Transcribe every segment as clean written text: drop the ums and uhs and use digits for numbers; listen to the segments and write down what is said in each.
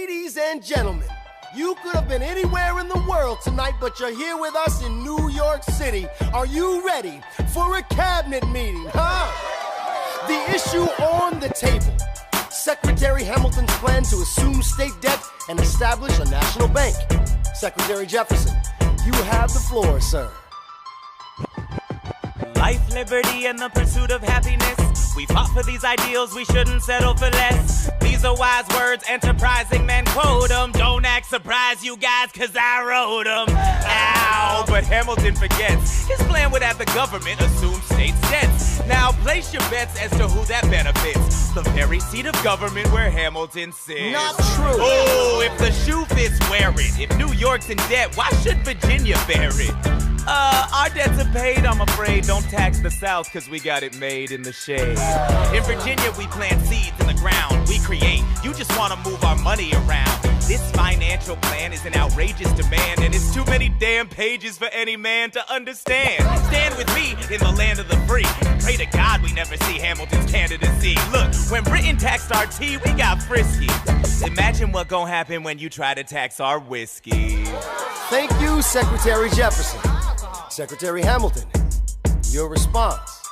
Ladies and gentlemen, you could have been anywhere in the world tonight, but you're here with us in New York City. Are you ready for a cabinet meeting, huh? The issue on the table. Secretary Hamilton's plan to assume state debt and establish a national bank. Secretary Jefferson, you have the floor, sir. Life, liberty, and the pursuit of happiness. We fought for these ideals, we shouldn't settle for less. These are wise words, enterprising men quote them. Don't act surprised, you guys, cause I wrote them. Ow, but Hamilton forgets. His plan would have the government assume state debts. Now place your bets as to who that benefits. The very seat of government where Hamilton sits. Not true. Oh, if the shoe fits, wear it. If New York's in debt, why should Virginia bear it? Our debts are paid, I'm afraid. Don't tax the South, cause we got it made in the shade. In Virginia, we plant seeds in the ground. We create. You just wanna move our money around. This financial plan is an outrageous demand, and it's too many damn pages for any man to understand. Stand with me in the land of the free. Pray to God we never see Hamilton's candidacy. Look, when Britain taxed our tea, we got frisky. Imagine what gon' happen when you try to tax our whiskey. Thank you, Secretary Jefferson. Secretary Hamilton, your response.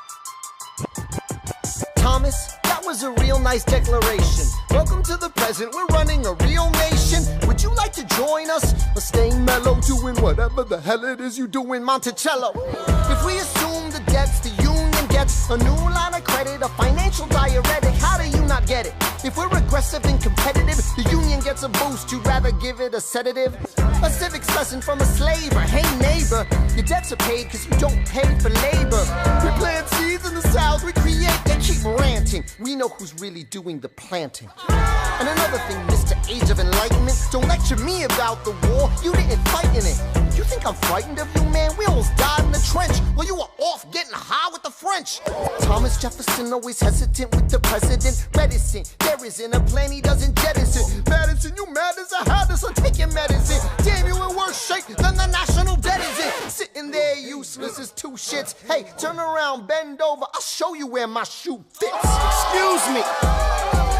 Thomas, that was a real nice declaration. Welcome to the present, we're running a real nation. Would you like to join us? Or staying mellow, doing whatever the hell it is you do in Monticello? If we assume the debts the union gets, a new line of credit, a financial diuretic, how do you not get it? If we're aggressive and competitive, the union gets a boost, you'd rather give it a sedative? A civics lesson from a slaver. Hey neighbor, your debts are paid cause you don't pay for labor. We plant seeds in the South, we create, they keep ranting. We know who's really doing the planting. And another thing, Mr. Age of Enlightenment, don't lecture me about the war, you didn't fight in it. You think I'm frightened of you, man? We almost died in the trench while you were off getting high with the French. Thomas Jefferson always hesitant with the president, reticent. There isn't a plan he doesn't jettison. Madison, you mad as a hat, so take your medicine. Damn, you in worse shape than the national debt is in. Sitting there useless as two shits. Hey, turn around, bend over, I'll show you where my shoe fits. Excuse me.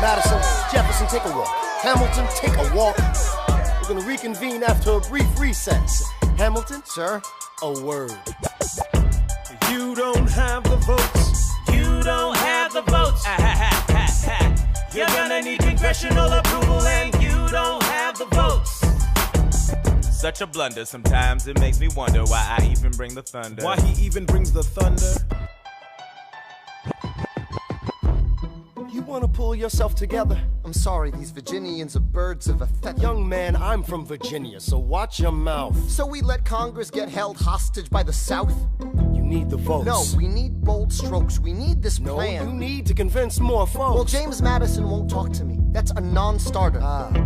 Madison, Jefferson, take a walk. Hamilton, take a walk. We're gonna reconvene after a brief recess. Hamilton, Sir? a word. You don't have the votes. You don't have the votes. You're gonna need congressional approval, and you don't have the votes. Such a blunder, sometimes it makes me wonder why I even bring the thunder. Why he even brings the thunder? You wanna pull yourself together? I'm sorry, these Virginians are birds of a feather. Young man, I'm from Virginia, so watch your mouth. So we let Congress get held hostage by the South? You need the votes. No, we need bold strokes. We need this plan. No, you need to convince more folks. Well, James Madison won't talk to me. That's a non-starter.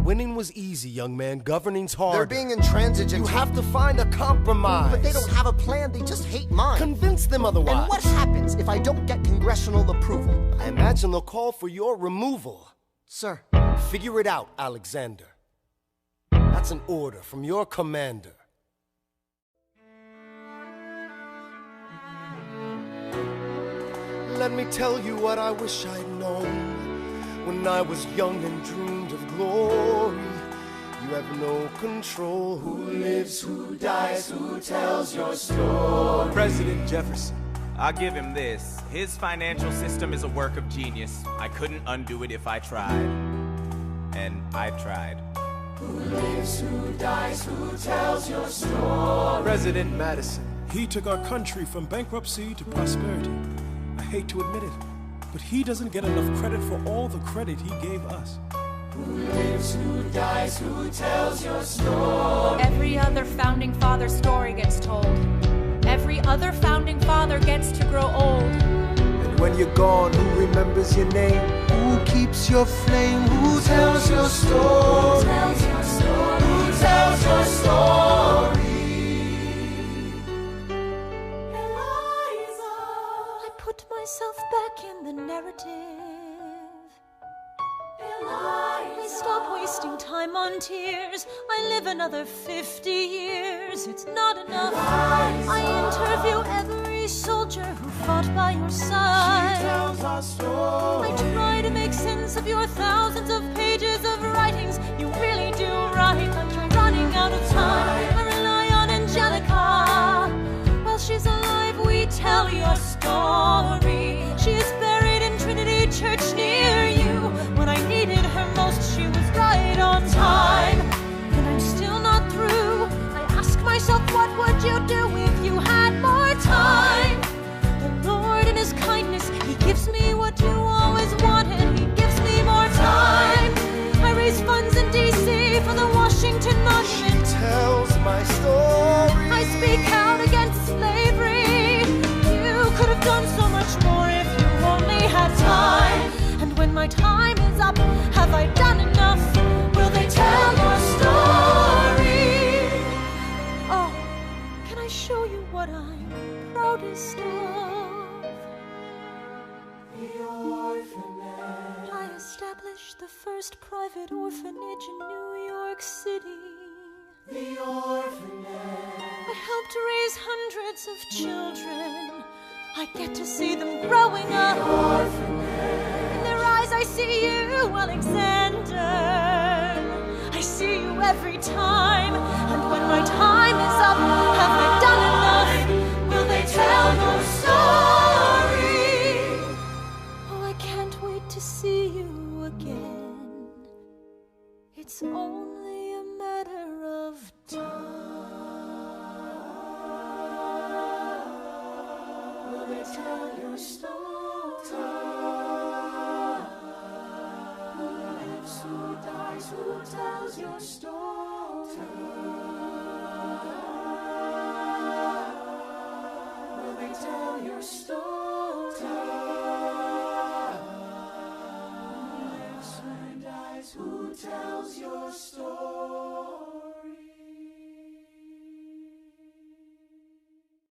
Winning was easy, young man. Governing's hard. They're being intransigent. You have to find a compromise. But they don't have a plan. They just hate mine. Convince them otherwise. And what happens if I don't get congressional approval? I imagine they'll call for your removal. Sir. Figure it out, Alexander. That's an order from your commander. Let me tell you what I wish I'd known when I was young and dreamed of glory. You have no control. Who lives, who dies, who tells your story? President Jefferson. I'll give him this. His financial system is a work of genius. I couldn't undo it if I tried. And I tried. Who lives, who dies, who tells your story? President Madison. He took our country from bankruptcy to prosperity. I hate to admit it, but he doesn't get enough credit for all the credit he gave us. Who lives, who dies, who tells your story? Every other founding father story gets told. Every other founding father gets to grow old. And when you're gone, who remembers your name? Who keeps your flame? Who tells your story? Who tells your story? Who tells your story? Eliza, I put myself back in the narrative. I stop wasting time on tears. I live another 50 years. It's not enough. I interview every soldier who fought by your side. She tells our story. I try to make sense of your thousands of pages of writings. You really Washington Monument. She tells my story. I speak out against slavery. You could have done so much more if you only had time. And when my time is up, have I done enough? Will they tell your story? Oh, can I show you what I'm proudest of? The orphanage. I established the first private orphanage in New York City. The orphanage. I helped raise hundreds of children. I get to see them growing up. The orphanage. In their eyes I see you, Alexander. I see you every time. And when my time is up, have I done enough? Will they tell your story? Oh, I can't wait to see you again. It's only a matter of time. Will they tell your story? Who lives, who dies, who tells your story? Will they tell your story?